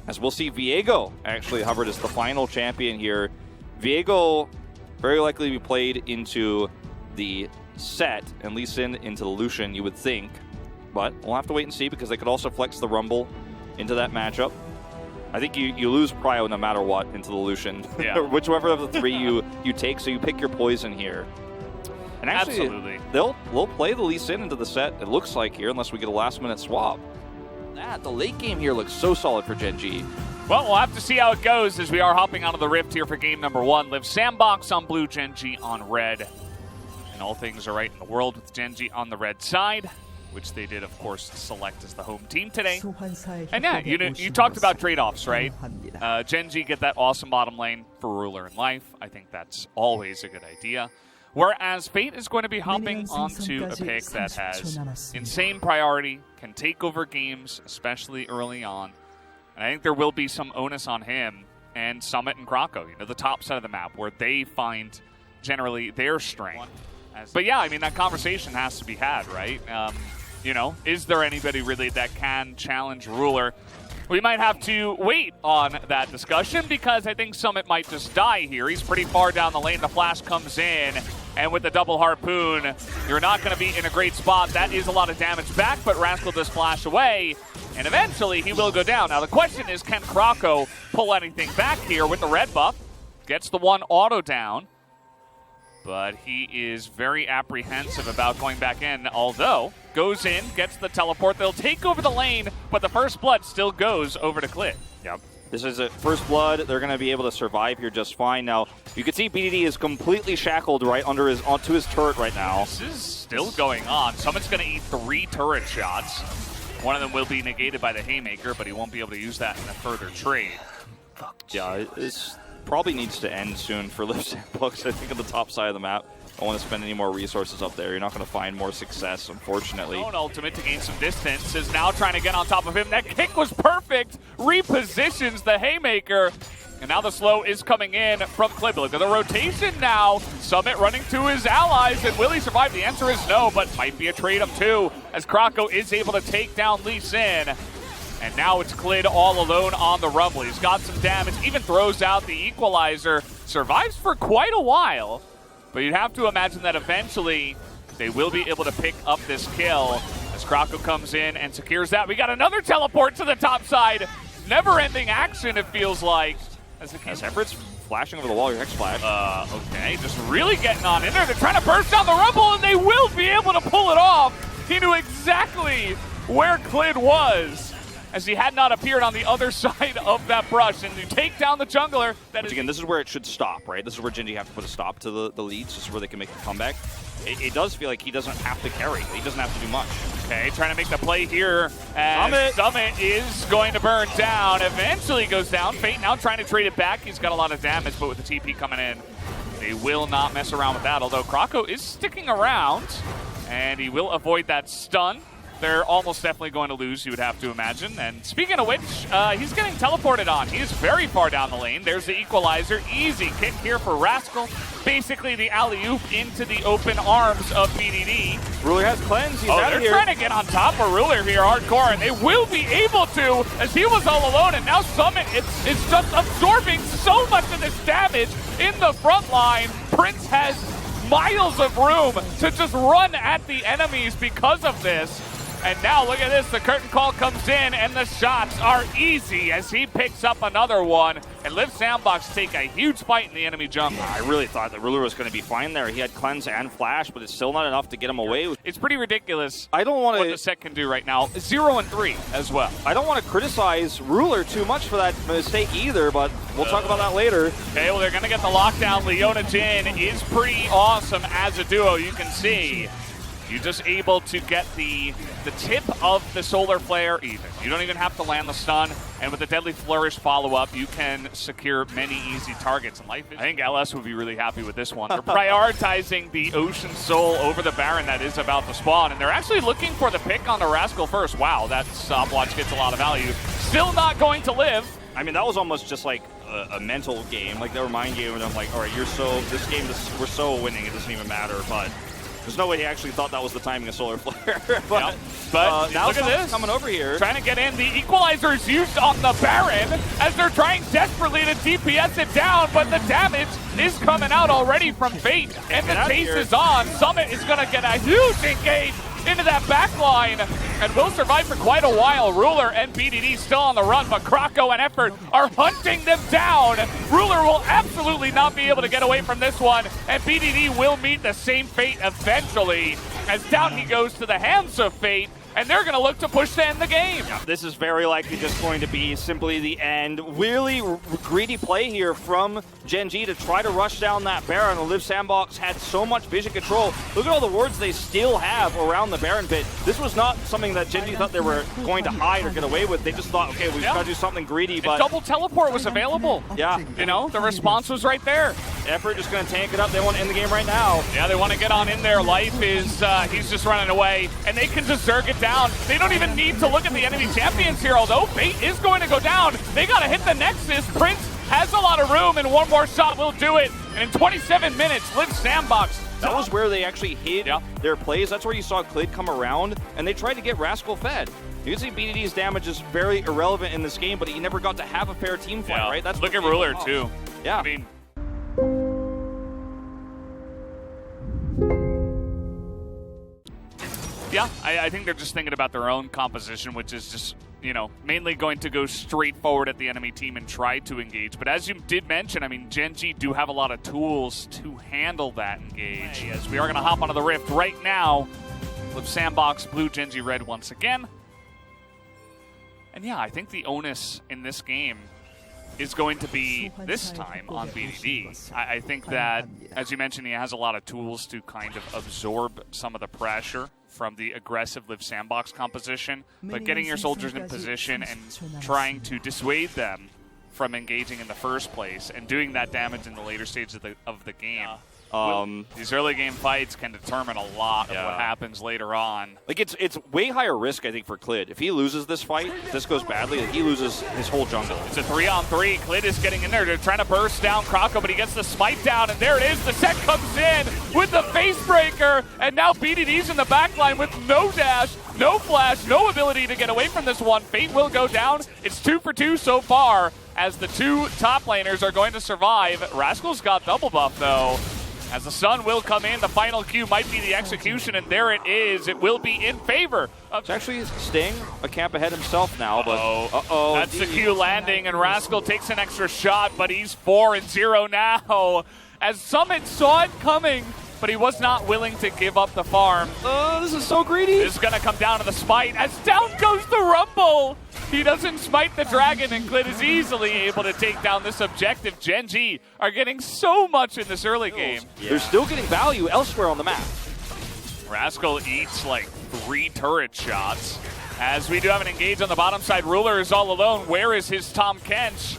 as we'll see Viego actually hovered as the final champion here. Viego very likely be played into the set and Lee Sin into the Lucian, you would think. But we'll have to wait and see because they could also flex the Rumble into that matchup. I think you lose Prio no matter what into the Lucian. Yeah. Whichever of the three you take, so you pick your poison here. And actually, Absolutely. they'll play the Lee Sin into the set, it looks like here, unless we get a last-minute swap. The late game here looks so solid for Gen G. Well, we'll have to see how it goes as we are hopping onto the Rift here for game number 1. Live Sandbox on blue, Gen G on red. And all things are right in the world with Gen G on the red side, which they did, of course, select as the home team today. And yeah, you talked about trade-offs, right? Gen G get that awesome bottom lane for Ruler in life. I think that's always a good idea. Whereas Fate is going to be hopping onto a pick that has insane priority, can take over games, especially early on. And I think there will be some onus on him and Summit and Krako, the top side of the map, where they find generally their strength. But yeah, I mean, that conversation has to be had, right? Is there anybody really that can challenge Ruler? We might have to wait on that discussion because I think Summit might just die here. He's pretty far down the lane. The flash comes in, and with the double harpoon, you're not going to be in a great spot. That is a lot of damage back, but Rascal does flash away, and eventually he will go down. Now the question is, can Krako pull anything back here with the red buff? Gets the one auto down, but he is very apprehensive about going back in, although goes in, gets the teleport. They'll take over the lane, but the first blood still goes over to Clit. Yep. This is a first blood. They're going to be able to survive here just fine. Now, you can see BDD is completely shackled right onto his turret right now. This is still going on. Summit's going to eat 3 turret shots. One of them will be negated by the Haymaker, but he won't be able to use that in a further trade. Yeah, this probably needs to end soon for Live Sandbox. I think on the top side of the map. I don't want to spend any more resources up there. You're not going to find more success, unfortunately. Own ultimate to gain some distance is now trying to get on top of him. That kick was perfect. Repositions the Haymaker. And now the slow is coming in from Clip. Look at the rotation now. Summit running to his allies. And will he survive? The answer is no, but might be a trade of 2 as Krako is able to take down Lee Sin. And now it's Clid all alone on the Rumble. He's got some damage, even throws out the equalizer. Survives for quite a while. But you'd have to imagine that eventually they will be able to pick up this kill as Krako comes in and secures that. We got another teleport to the top side. Never-ending action, it feels like. As Everett's flashing over the wall, your Hex Flash. Okay, just really getting on in there. They're trying to burst down the Rumble, and they will be able to pull it off. He knew exactly where Clid was, as he had not appeared on the other side of that brush. And you take down the jungler. Again, this is where it should stop, right? This is where Gen G have to put a stop to the leads. This is where they can make a comeback. It does feel like he doesn't have to carry. He doesn't have to do much. Okay, trying to make the play here. Summit is going to burn down. Eventually goes down. Fate now trying to trade it back. He's got a lot of damage, but with the TP coming in, they will not mess around with that. Although Krako is sticking around, and he will avoid that stun. They're almost definitely going to lose, you would have to imagine. And speaking of which, he's getting teleported on. He is very far down the lane. There's the equalizer. Easy kick here for Rascal. Basically the alley-oop into the open arms of BDD. Ruler has cleanse. He's out they're here. trying to get on top of Ruler here hardcore, and they will be able to, as he was all alone. And now Summit, it's just absorbing so much of this damage in the front line. Prince has miles of room to just run at the enemies because of this. And now look at this, the curtain call comes in and the shots are easy as he picks up another one. And Live Sandbox take a huge fight in the enemy jungle. I really thought that Ruler was going to be fine there. He had cleanse and flash, but it's still not enough to get him away. It's pretty ridiculous. I don't want what the set can do right now. 0-3 as well. I don't want to criticize Ruler too much for that mistake either, but we'll talk about that later. Okay, well they're going to get the lockdown. Leona Jin is pretty awesome as a duo, you can see. You're just able to get the tip of the Solar Flare even. You don't even have to land the stun. And with the Deadly Flourish follow-up, you can secure many easy targets in life. I think LS would be really happy with this one. They're prioritizing the Ocean Soul over the Baron that is about to spawn. And they're actually looking for the pick on the Rascal first. Wow, that stopwatch gets a lot of value. Still not going to live. I mean, that was almost just like a mental game. Like, they were mind game, and I'm like, all right, we're so winning, it doesn't even matter. But There's no way he actually thought that was the timing of Solar Flare. but yep. But now look at this. Coming over here. Trying to get in. The equalizer is used on the Baron as they're trying desperately to DPS it down, but the damage is coming out already from Fate. And the chase is on. Summit is going to get a huge engage into that back line and will survive for quite a while. Ruler and BDD still on the run, but Krako and Effort are hunting them down. Ruler will absolutely not be able to get away from this one, and BDD will meet the same fate eventually as down he goes to the hands of Fate, and they're going to look to push to end the game. Yeah, this is very likely just going to be simply the end. Really greedy play here from Gen G to try to rush down that Baron. The Live Sandbox had so much vision control. Look at all the wards they still have around the Baron pit. This was not something that Gen G thought they were going to hide or get away with. They just thought, okay, we've got to do something greedy. But double teleport was available. Yeah. You know, the response was right there. Effort just going to tank it up. They want to end the game right now. Yeah, they want to get on in there. Life is, he's just running away, and they can just zerg it down. They don't even need to look at the enemy champions here, although Fate is going to go down. They got to hit the Nexus. Prince has a lot of room, and one more shot will do it. And in 27 minutes, Live Sandbox. That was where they actually hid their plays. That's where you saw Clid come around, and they tried to get Rascal fed. You can see BDD's damage is very irrelevant in this game, but he never got to have a fair team fight, right? That's look at Ruler, too. Yeah. I mean, yeah, I think they're just thinking about their own composition, which is just, you know, mainly going to go straight forward at the enemy team and try to engage. But as you did mention, I mean, Gen G do have a lot of tools to handle that engage. As we are going to hop onto the Rift right now. Live Sandbox, blue, Gen G red once again. And yeah, I think the onus in this game is going to be, this time, on BDD. I think that, as you mentioned, he has a lot of tools to kind of absorb some of the pressure from the aggressive Live Sandbox composition, but getting your soldiers in position and trying to dissuade them from engaging in the first place and doing that damage in the later stages of the game. These early game fights can determine a lot of what happens later on. Like it's way higher risk, I think, for Clid. If he loses this fight, if this goes badly, he loses his whole jungle. It's a 3-on-3. Clid is getting in there. They're trying to burst down Krako, but he gets the smite down, and there it is. The set comes in with the face breaker, and now BDD's in the backline with no dash, no flash, no ability to get away from this one. Fate will go down. It's 2 for 2 so far, as the two top laners are going to survive. Rascal's got double buff, though. As the sun will come in, the final Q might be the execution, and there it is. It will be in favor of... It's actually Sting a camp ahead himself now, but... That's indeed. The Q landing, and Rascal takes an extra shot, but he's 4-0 now. As Summit saw it coming, but he was not willing to give up the farm. This is so greedy. This is going to come down to the smite, as down goes the Rumble. He doesn't smite the dragon, and Clid is easily able to take down this objective. Gen G are getting so much in this early game. Yeah. They're still getting value elsewhere on the map. Rascal eats like 3 turret shots. As we do have an engage on the bottom side, Ruler is all alone. Where is his Tom Kench?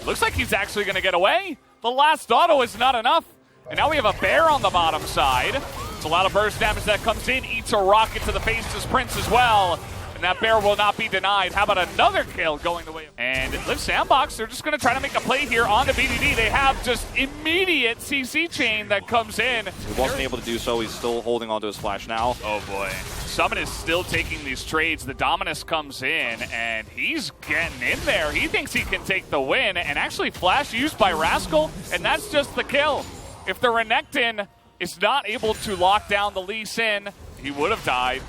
Looks like he's actually going to get away. The last auto is not enough. And now we have a bear on the bottom side. It's a lot of burst damage that comes in. Eats a rocket to the face as Prince as well. And that bear will not be denied. How about another kill going the way of... And Live Sandbox, they're just going to try to make a play here on the BDD. They have just immediate CC chain that comes in. He wasn't able to do so. He's still holding onto his flash now. Oh boy. Summit is still taking these trades. The Dominus comes in, and he's getting in there. He thinks he can take the win, and actually flash used by Rascal, and that's just the kill. If the Renekton is not able to lock down the Lee Sin, he would have died.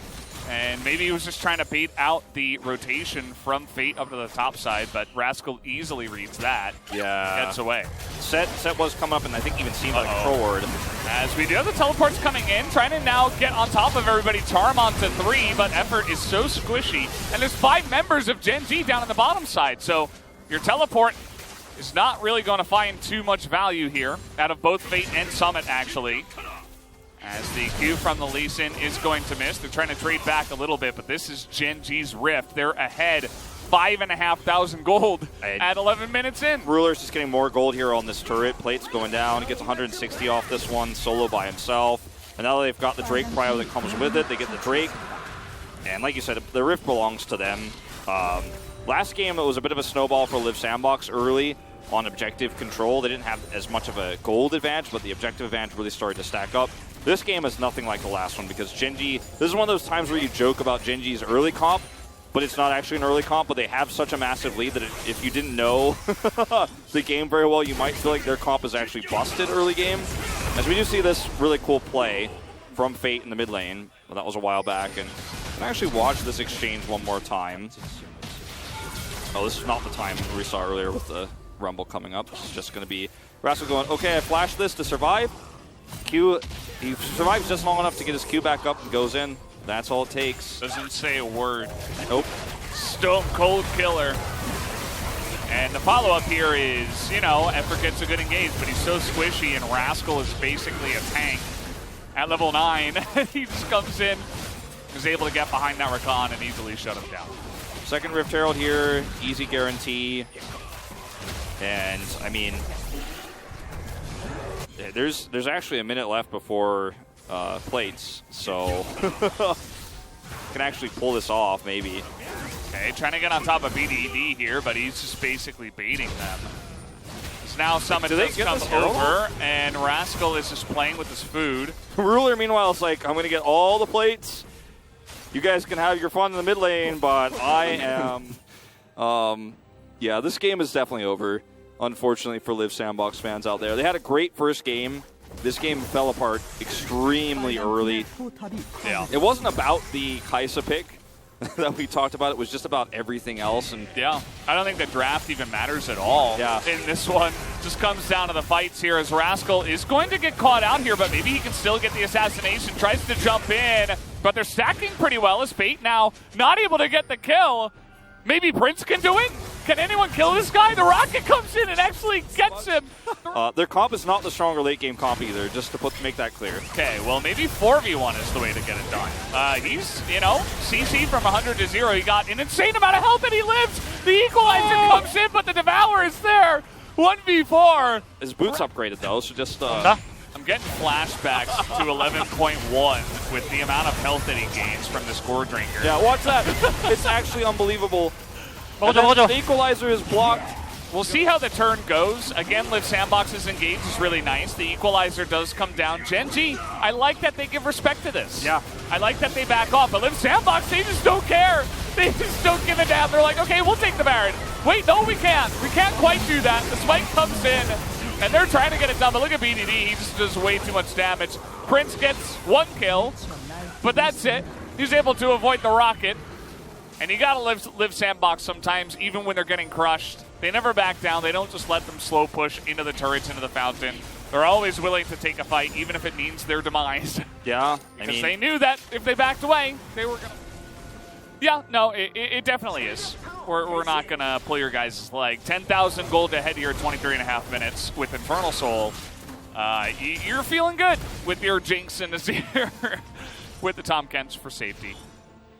And maybe he was just trying to bait out the rotation from Fate up to the top side, but Rascal easily reads that. Yeah. Gets away. Set was coming up, and I think even seemed like forward. As we do have the teleports coming in, trying to now get on top of everybody. Charm onto 3, but Effort is so squishy. And there's 5 members of Gen G down on the bottom side, so your teleport is not really going to find too much value here out of both Fate and Summit, actually. As the Q from the Lee Sin is going to miss. They're trying to trade back a little bit, but this is Gen G's Rift. They're ahead 5,500 gold at 11 minutes in. Ruler's just getting more gold here on this turret. Plate's going down. He gets 160 off this one, solo by himself. And now they've got the Drake prio that comes with it. They get the Drake. And like you said, the Rift belongs to them. Last game, it was a bit of a snowball for Live Sandbox early on objective control. They didn't have as much of a gold advantage, but the objective advantage really started to stack up. This game is nothing like the last one because Gen.G, this is one of those times where you joke about Gen.G's early comp, but it's not actually an early comp, but they have such a massive lead that if you didn't know the game very well, you might feel like their comp is actually busted early game. As we do see this really cool play from Fate in the mid lane. Well, that was a while back, and I can actually watch this exchange one more time. Oh, this is not the time we saw earlier with the Rumble coming up. It's just going to be Rascal going, okay, I flashed this to survive. Q, he survives just long enough to get his Q back up and goes in. That's all it takes. Doesn't say a word. Nope. Stone Cold Killer. And the follow-up here is, you know, Effort gets a good engage, but he's so squishy, and Rascal is basically a tank. At level 9, he just comes in, is able to get behind that Rakan and easily shut him down. Second Rift Herald here, easy guarantee. And, I mean, there's actually a minute left before plates, so can actually pull this off, maybe. Okay, trying to get on top of BDD here, but he's just basically baiting them. So now Summon does come over, and Rascal is just playing with his food. Ruler, meanwhile, is like, I'm going to get all the plates. You guys can have your fun in the mid lane, but I am... yeah, this game is definitely over, unfortunately, for Live Sandbox fans out there. They had a great first game. This game fell apart extremely early. Yeah. It wasn't about the Kai'Sa pick that we talked about. It was just about everything else. And yeah, I don't think the draft even matters at all in this one. Just comes down to the fights here as Rascal is going to get caught out here, but maybe he can still get the assassination. Tries to jump in, but they're stacking pretty well as Fate now not able to get the kill. Maybe Prince can do it? Can anyone kill this guy? The rocket comes in and actually gets him. Their comp is not the stronger late game comp either, just to make that clear. Okay, well maybe 4v1 is the way to get it done. He's, you know, CC from 100 to 0. He got an insane amount of health and he lives. The equalizer comes in, but the Devourer is there. 1v4. His boots upgraded though, so just... I'm getting flashbacks to 11.1 with the amount of health that he gains from this Gore Drinker. Yeah, watch that. It's actually unbelievable. The equalizer is blocked. We'll see how the turn goes. Again, Live Sandbox's engage is really nice. The equalizer does come down. Gen.G, I like that they give respect to this. Yeah. I like that they back off. But Live Sandbox, they just don't care. They just don't give a damn. They're like, okay, we'll take the Baron. Wait, no, we can't. We can't quite do that. The spike comes in, and they're trying to get it done. But look at BDD. He just does way too much damage. Prince gets 1 kill, but that's it. He's able to avoid the rocket. And you gotta live Sandbox sometimes, even when they're getting crushed. They never back down. They don't just let them slow push into the turrets, into the fountain. They're always willing to take a fight, even if it means their demise. Yeah, because they knew that if they backed away, they were gonna... Yeah, no, it definitely is. We're not gonna pull your guys' leg. 10,000 gold ahead here at 23.5 minutes with Infernal Soul. You're feeling good with your Jinx in this year with the Tom Kents for safety.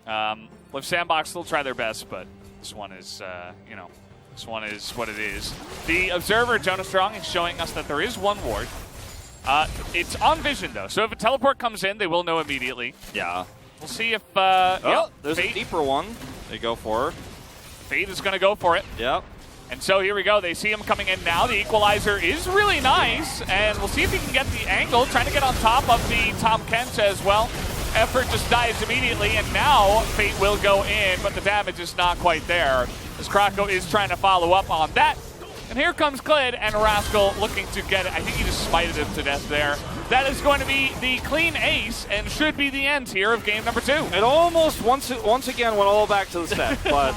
Live Sandbox will try their best, but this one is, you know, this one is what it is. The Observer, Jonah Strong, is showing us that there is 1 ward. It's on vision, though, so if a teleport comes in, they will know immediately. Yeah. We'll see if, there's Fate, a deeper one. They go for. Fate is going to go for it. Yep. And so here we go. They see him coming in now. The equalizer is really nice, and we'll see if he can get the angle, trying to get on top of the Tom Kent as well. Effort just dies immediately, and now Fate will go in, but the damage is not quite there, as Krako is trying to follow up on that. And here comes Clid, and Rascal looking to get it. I think he just smited him to death there. That is going to be the clean ace, and should be the end here of game number 2. It almost once again went all back to the set, but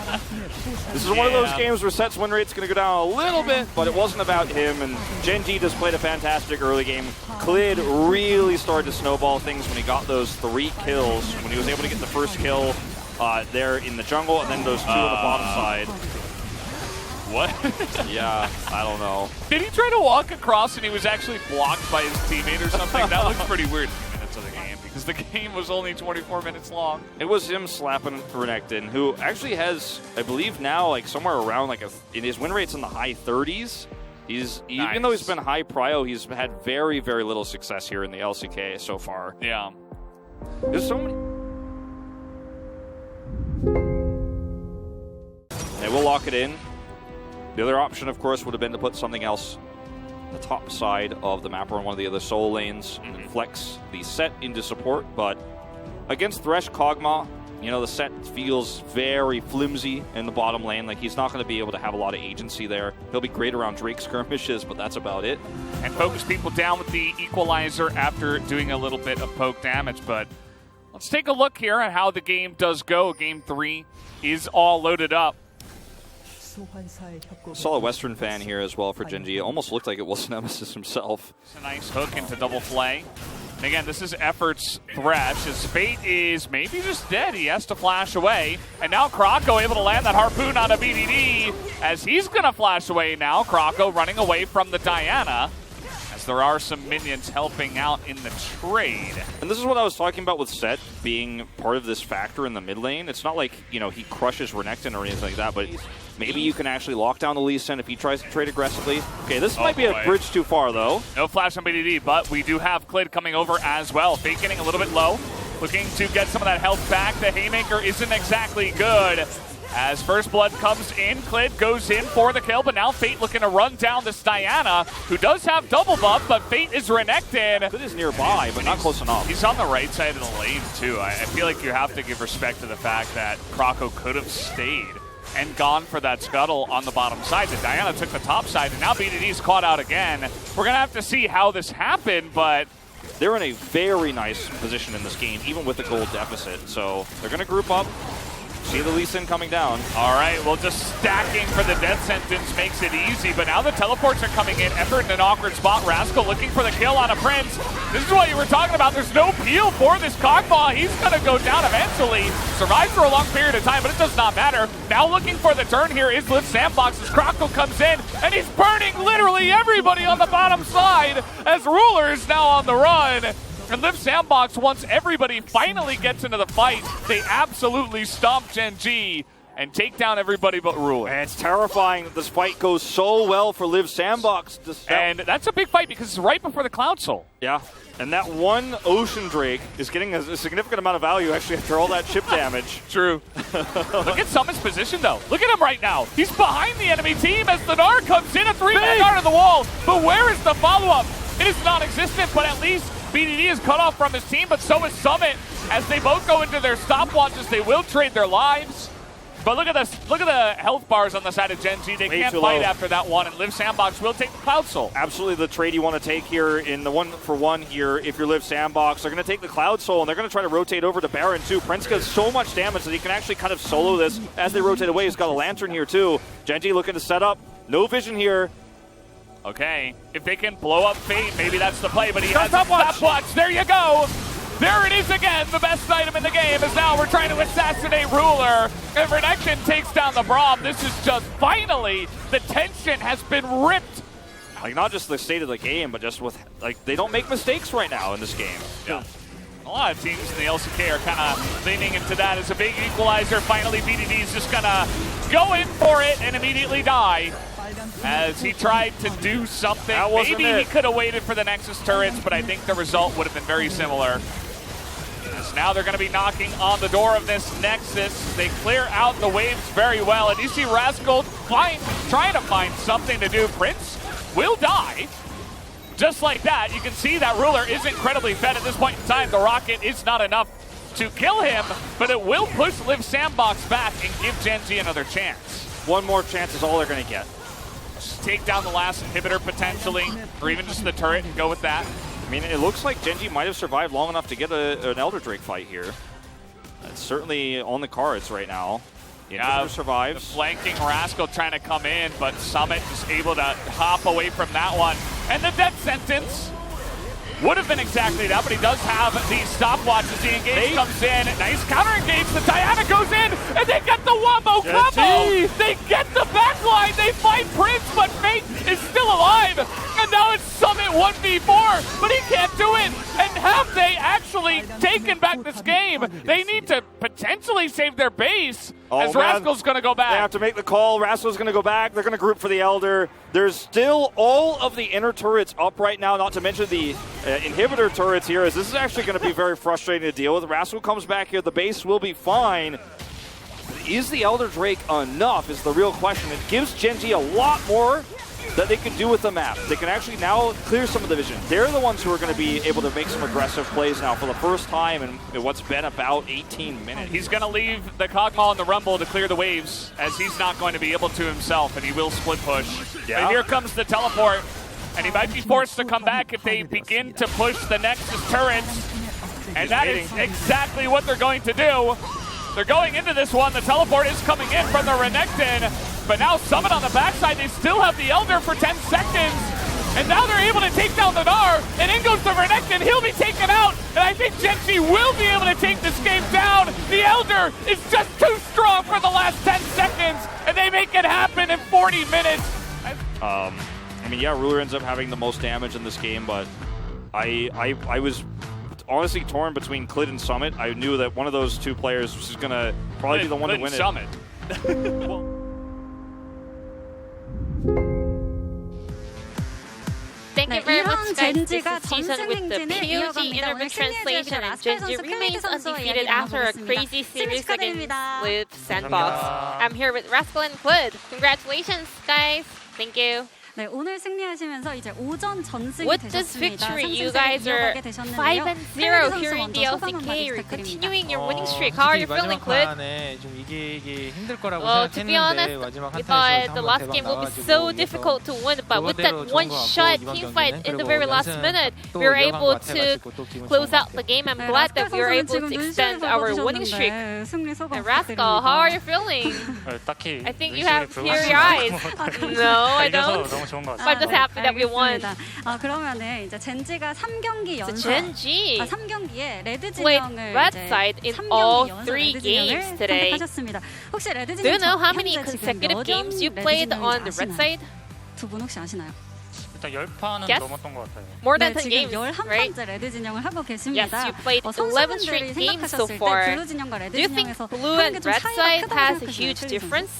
this is one of those games where set's win rate's going to go down a little bit, but it wasn't about him, and Gen.G just played a fantastic early game. Clid really started to snowball things when he got those 3 kills, when he was able to get the first kill there in the jungle, and then those 2 on the bottom side. What? Yeah, I don't know. Did he try to walk across and he was actually blocked by his teammate or something? That looks pretty weird. Minutes of the game, because the game was only 24 minutes long. It was him slapping Renekton, who actually has, I believe now, like somewhere around like in his win rate's in the high 30s. Nice. Even though he's been high prio, he's had very, very little success here in the LCK so far. Yeah. There's so many. They will lock it in. The other option, of course, would have been to put something else the top side of the map or on one of the other solo lanes and flex the set into support. But against Thresh Kog'Maw, you know, the set feels very flimsy in the bottom lane. Like, he's not going to be able to have a lot of agency there. He'll be great around Drake skirmishes, but that's about it. And focus people down with the equalizer after doing a little bit of poke damage. But let's take a look here at how the game does go. Game 3 is all loaded up. Saw a Western fan here as well for Genji. It almost looked like it was Nemesis himself. It's a nice hook into double play. And again, this is Effort's Thresh. His Fate is maybe just dead. He has to flash away. And now Krako able to land that harpoon on a BDD as he's going to flash away now. Krako running away from the Diana as there are some minions helping out in the trade. And this is what I was talking about with Set being part of this factor in the mid lane. It's not like, you know, he crushes Renekton or anything like that, but maybe you can actually lock down the Lee Sin if he tries to trade aggressively. Okay, this might be a bridge too far, though. No flash on BDD, but we do have Clid coming over as well. Fate getting a little bit low, looking to get some of that health back. The Haymaker isn't exactly good. As First Blood comes in, Clid goes in for the kill, but now Fate looking to run down this Diana, who does have double buff, but Fate is Renekton. Clid is nearby, but not close enough. He's on the right side of the lane, too. I feel like you have to give respect to the fact that Krako could have stayed and gone for that scuttle on the bottom side. The Diana took the top side, and now BDD's caught out again. We're going to have to see how this happened, but they're in a very nice position in this game, even with the gold deficit. So they're going to group up. See the Lee Sin coming down. All right, well, just stacking for the death sentence makes it easy, but now the teleports are coming in. Effort in an awkward spot. Rascal looking for the kill on a Prince. This is what you were talking about. There's no peel for this Kog'Maw. He's going to go down eventually. Survives for a long period of time, but it does not matter. Now looking for the turn here is Liv Sandbox as Krako comes in, and he's burning literally everybody on the bottom side as Ruler is now on the run. And Liv Sandbox, once everybody finally gets into the fight, they absolutely stomp Genji and take down everybody but Ruler. And it's terrifying that this fight goes so well for Liv Sandbox. And that's a big fight because it's right before the Cloud Soul. Yeah, and that one Ocean Drake is getting a significant amount of value actually after all that chip damage. True. Look at Summon's position though. Look at him right now. He's behind the enemy team as the Gnar comes in, a 3-man guard on the wall. But where is the follow-up? It is non-existent, but at least BDD is cut off from his team, but so is Summit. As they both go into their stopwatches, they will trade their lives. But look at this. Look at the health bars on the side of Genji. They can't fight after that one, and Liv Sandbox will take the Cloud Soul. Absolutely the trade you want to take here in the 1-for-1 here if you're Liv Sandbox. They're going to take the Cloud Soul, and they're going to try to rotate over to Baron too. Prince does so much damage that he can actually kind of solo this as they rotate away. He's got a Lantern here too. Genji looking to set up. No vision here. Okay, if they can blow up Fate, maybe that's the play, but he has a stopwatch. There you go. There it is again. The best item in the game is now we're trying to assassinate Ruler. And Renekton takes down the Braum. This is just finally the tension has been ripped. Like, not just the state of the game, but just with, like, they don't make mistakes right now in this game. Yeah. A lot of teams in the LCK are kind of leaning into that as a big equalizer. Finally, BDD's just going to go in for it and immediately die. As he tried to do something. Maybe he could have waited for the Nexus turrets, but I think the result would have been very similar. As now they're going to be knocking on the door of this Nexus. They clear out the waves very well, and you see Rascal trying to find something to do. Prince will die. Just like that, you can see that Ruler is incredibly fed at this point in time. The rocket is not enough to kill him, but it will push Liv Sandbox back and give Genji another chance. One more chance is all they're going to get. Just take down the last inhibitor potentially, or even just the turret and go with that. I mean, it looks like Genji might have survived long enough to get an Elder Drake fight here. It's certainly on the cards right now. Yeah, survives. The flanking Rascal trying to come in, but Summit is able to hop away from that one. And the death sentence would have been exactly that, but he does have these stopwatches. The engage comes in. Nice counter engage. The Diana goes in, and they get the Wombo combo. They get the backline. They fight Prince, but Fate is still alive. And now it's Summit 1v4, but he can't do it. And have they actually taken back this game? They need to potentially save their base. As Rascal's going to go back. They have to make the call. Rascal's going to go back. They're going to group for the Elder. There's still all of the inner turrets up right now, not to mention the inhibitor turrets here, as this is actually going to be very frustrating to deal with. Rascal comes back here. The base will be fine. Is the Elder Drake enough is the real question. It gives Genji a lot more that they can do with the map. They can actually now clear some of the vision. They're the ones who are going to be able to make some aggressive plays now for the first time in what's been about 18 minutes. He's going to leave the Kog'Maw in the Rumble to clear the waves, as he's not going to be able to himself, and he will split push. Yeah. And here comes the teleport, and he might be forced to come back if they begin to push the Nexus turrets. And that is exactly what they're going to do. They're going into this one. The teleport is coming in from the Renekton, but now Summit on the backside, they still have the Elder for 10 seconds. And now they're able to take down the Gnar, and in goes the Renekton. He'll be taken out, and I think Gen.G will be able to take this game down. The Elder is just too strong for the last 10 seconds, and they make it happen in 40 minutes. I mean, yeah, Ruler ends up having the most damage in this game, but I was honestly torn between Clid and Summit. I knew that one of those two players was going to probably be the one to win Summit. Thank you very much, guys. This is season with the POG interview translation, and Gen.G remains undefeated after a crazy series against with Sandbox. I'm here with Rascal and Clid. Congratulations, guys. Thank you. 네, 오늘 승리하시면서 이제 오전 전승이 With this 되셨습니다. victory, you guys are 5-0 here in the LCK. You're continuing your winning streak. How are you feeling, Clid? Well, to be honest, we thought the last game would be so difficult to win, but with that one-shot teamfight in the very last minute, we were able to close out the game. I'm glad that we were able to extend our winning streak. And Rascal, how are you feeling? I think you have teary eyes. No, I don't. But I'm just happy that we won. 그러면은 이제 젠지가 3경기 연속 Gen.G 3경기에 레드 played 진영을 red 이제 side in 3경기 all 연속 3 레드 games 진영을 today. 선택하셨습니다. 혹시 레드 Do you 진영 know how many 현재 지금 consecutive 몇 games you 연 played 레드 on the 진영인지 red 아시나요? side? 두 분 혹시 아시나요? 일단 10판은 Yes? 넘었던 것 같아요. More 네, than 10 지금 games, right? 11번째 레드 진영을 하고 Yes, 계십니다. you played 11 straight games so 생각하셨을 때 far. 블루 진영과 레드 Do you think 진영에서 blue and 한게 좀 red 차이가 side 크다고 has a 생각하시나요, huge 최리 선수? difference?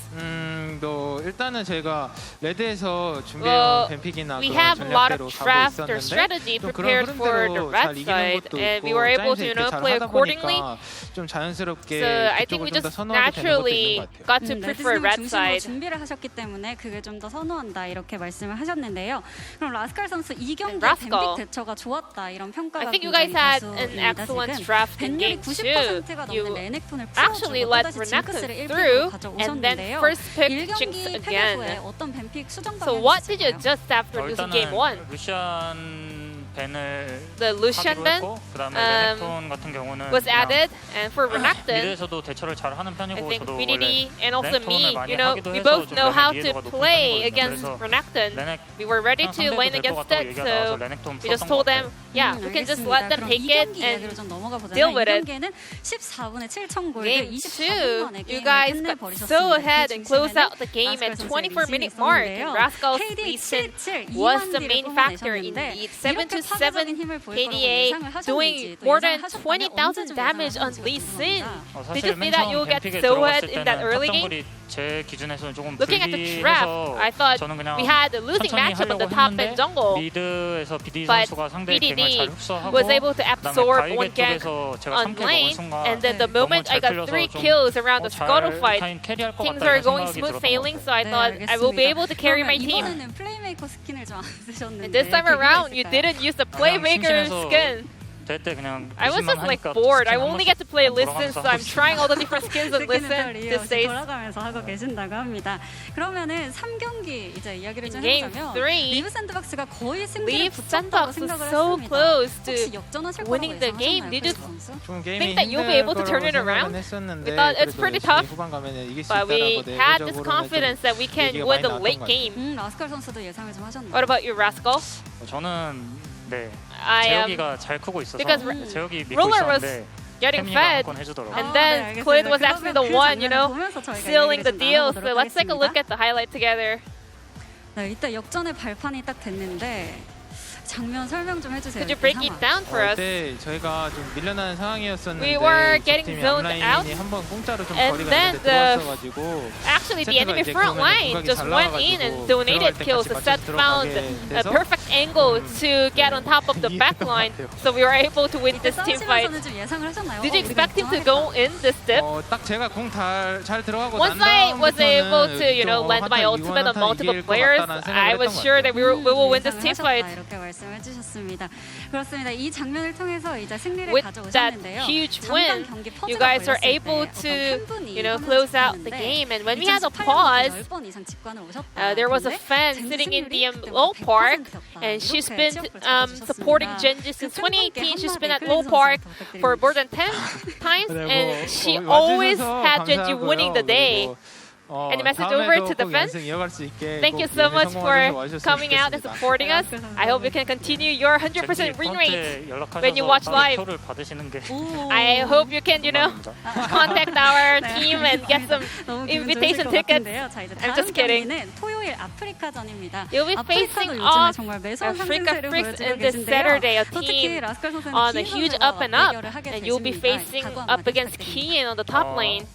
일단은 저희가 레드에서 Well, 준비해온 뱀픽이나 we 그런 have a lot of 전략대로 가고 draft or 있었는데 strategy 좀 prepared 그런 for the 흐름대로 red 잘 이기는 side, 것도 and we 있고 were able to, 짜임새 you know, 이렇게 잘 play 하다 accordingly. 보니까 좀 자연스럽게 So I think we 그쪽을 좀 더 just 선호하게 되는 것도 있는 naturally 것 같아요. got to 레드 prefer 진영 red 중심으로 side. 준비를 하셨기 때문에 그게 좀 더 선호한다 이렇게 말씀을 하셨는데요. 그럼 라스칼 선수 이 경기 Rascal. 뱀픽 대처가 좋았다 이런 평가가 I think you guys had an 다수입니다, excellent 지금. draft in 밴율이 game 2. 90%가 You 넘는 레넥톤을 actually 풀어주고 let 또다시 Renekton 징크스를 1픽으로 through and then 가져오셨는데요. first pick 1경기 Jinx 패배 again. 후에 어떤 뱀픽 수정 So 방향이 what did you 있을까요? adjust after losing game 1? 루시안 벤을 The Lucian 하기로 ban 했고 그다음에 레넥톤 같은 경우는 was 그냥 added, and for Renekton, 미드에서도 대처를 잘 하는 I 편이고 think 저도 BDD 원래 and also me, 레넥톤을 많이 you know, 하기도 we 해서 both 좀 know how 레넥 to 이해도가 높은 play 편이거든요. against 그래서 Renekton. 레넥 We were ready to 상대도 lane 될 것 against 같다고 it, 얘기가 나와서 so 레넥톤 we just 썼던 told 것 them, 같아요. yeah, we can just let them 그럼 take 이 it 경기 이야기로 and 좀 넘어가 보자면 deal with 이 it. 경기에는 14분에 7천 골드 Game 2, 24분 만에 you 게임을 guys got 끝내버리셨습니다. so ahead and 그 closed 중심에는 out the game at 라스칼 선수의 24-minute 리신이 mark, 있었는데요. and Rascal's KDA Leeson 77 was 2만 the 딜을 main factor 뿜어내셨는데 indeed. 이렇게 7-7 파괴적인 힘을 보일 거라고 KDA 예상을 doing 하셨는지 또 more than 예상을 하셨다면 20,000 언제쯤 damage on 예상하셨는지 Lee Sin. 궁금합니다. Did 사실 you 맨 see that 처음 you get 뱀픽에 so ahead 들어갔을 in that 때는 early 탑 game? 정글이 제 기준에서는 조금 Looking at the draft, 불리해서 I thought 저는 그냥 we had a losing 천천히 matchup on the 하려고 top 했는데 and jungle, 미드에서 BD but 선수가 상대의 갱을 잘 BDD 흡수하고 was able to 그다음에 absorb 바위게 one gank 쪽에서 제가 on 3킬 먹은 lane, 순간 and then the 너무 moment I 잘 got 풀려서 3 좀 kills around the 잘 scuttle fight, 타임 캐리할 것 things 같다 are 이런 going 생각이 smooth 들었던 것 sailing, 같아요. so I thought I will be able to carry my team. 이번에는 플레이메이커 스킨을 좀 안 쓰셨는데 And this time 계기가 around, you 있을까요? didn't use the playmaker 심심해서 skin. 대때 그냥 I was just like 하니까 bored. I 스킨 한 only 번씩 get to play 돌아가면서 Listen, so 하고 I'm 있어요. trying all the different skins of Listen 스킨을 to say. 돌아가면서 하고 계신다고 합니다. 그러면은 3경기 이제 이야기를 좀 Game 해보자면 3, 리브 샌드박스가 거의 승리를 Leaf 붙였다고 Sandbox was 생각을 so 했습니다. close 혹시 to 역전하실 거라고 winning the game. 예상하셨나요, Did you 크리스 선수? 좀 think that you'll be able to turn it around? 했었는데 We thought it's pretty tough, 후반 가면은 이길 수 but we 있다라고 had this 내부적으로는 confidence that we can 얘기가 win 많이 the 나왔던 late 것 같아요. game. 라스칼 선수도 예상을 좀 하셨나요? What about you, Rascal? 저는 네 I 재혁이가 잘 크고 있어서 because 재혁이 믿고 Ruler was 있었는데 getting 태민이가 fed, 한건 해주더라고요. and 네, then 알겠습니다. Clid was actually the 그러면 one, 그 you know, 장면을 보면서 저희가 sealing the 얘기를 좀 deal. So 나눠보도록 let's take a look 하겠습니다. at the highlight together. 네, 이때 역전의 발판이 딱 됐는데 장면 설명 좀 해주세요. Could you break it down for us? 때 저희가 좀 밀려나는 상황이었었는데 We were getting 팀이 zoned 앞라인이 out, 한번 공짜로 좀 and 거리가 then 있는데 들어왔어가지고 Actually, the 세트가 enemy 이제 front 그러면은 line 공격이 just 잘 went in and 나와가지고 donated 들어갈 kills. The 때까지 set 맞춰서 found 들어가게 a 돼서 perfect angle to get on top of the back line, so we were able to win this team fight. 싸우시면서는 좀 예상을 하셨나요? Did you expect him to go in this dip? 딱 제가 공 잘 들어가고 Once I was able to, land my ultimate on multiple players, I was sure that we will win this team fight. 이렇게 말씀해 주셨습니다. 그렇습니다. 이 장면을 통해서 이제 승리를 With that 가져오셨는데요. huge 잠깐 win, 경기 you 퍼즈가 guys are 걸렸을 때 able 어떤 to, 팬분이 close out the 하셨는데 game. And when we had a 2018 pause, 10번 이상 직관을 오셨다. there was a fan sitting in the low park, and she's been supporting Genji since 2018. She's been at low park for more than 10 times, and she always had Genji winning the day. Any message over to the fans? Thank you so much for coming out and supporting us. I hope you can continue your 100% win rate when you watch live. I hope you can, contact our team and get some invitation tickets. I'm just kidding. 토요일 아프리카전입니다. You'll be facing off Africa Freaks in this Saturday, a team on a huge up and up, and you'll be facing up against Kiin on the top lane.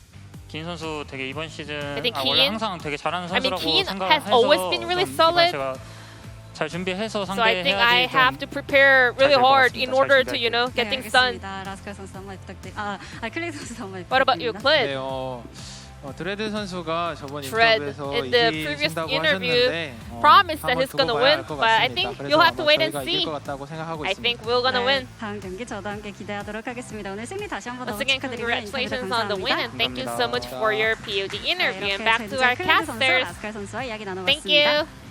기인 선수 되게 이번 시즌 I think 원래 Kiin, 항상 되게 잘하는 I mean, 선수라고 Kiin 생각해서 has always been really solid. 제가 잘 준비해서 So I think I 상대해야지 have to prepare really hard in order to, get things done. 라스칼 선수 한번 부탁드립니다. 클릭 선수 한번 What about you, Clint? 드레드 선수가 저번 Fred, 인터뷰에서 in the previous 이기신다고 interview, 하셨는데 promised that 한번 he's 두고 gonna 봐야 win, 할것 but I 같습니다. think 그래서 you'll have to 아마 wait and 저희가 see. 이길 것 같다고 생각하고 I 있습니다. think we're gonna win. 다음 경기 저도 함께 기대하도록 하겠습니다. 오늘 승리 다시 한번 Once 너무 again, 축하드리고요. congratulations 인터뷰 on the win, 감사합니다. and thank you so much for your POD interview. And 이렇게 back to our 클레드 선수, casters. 라스칼 선수와 이야기 Thank 나눠봤습니다. you.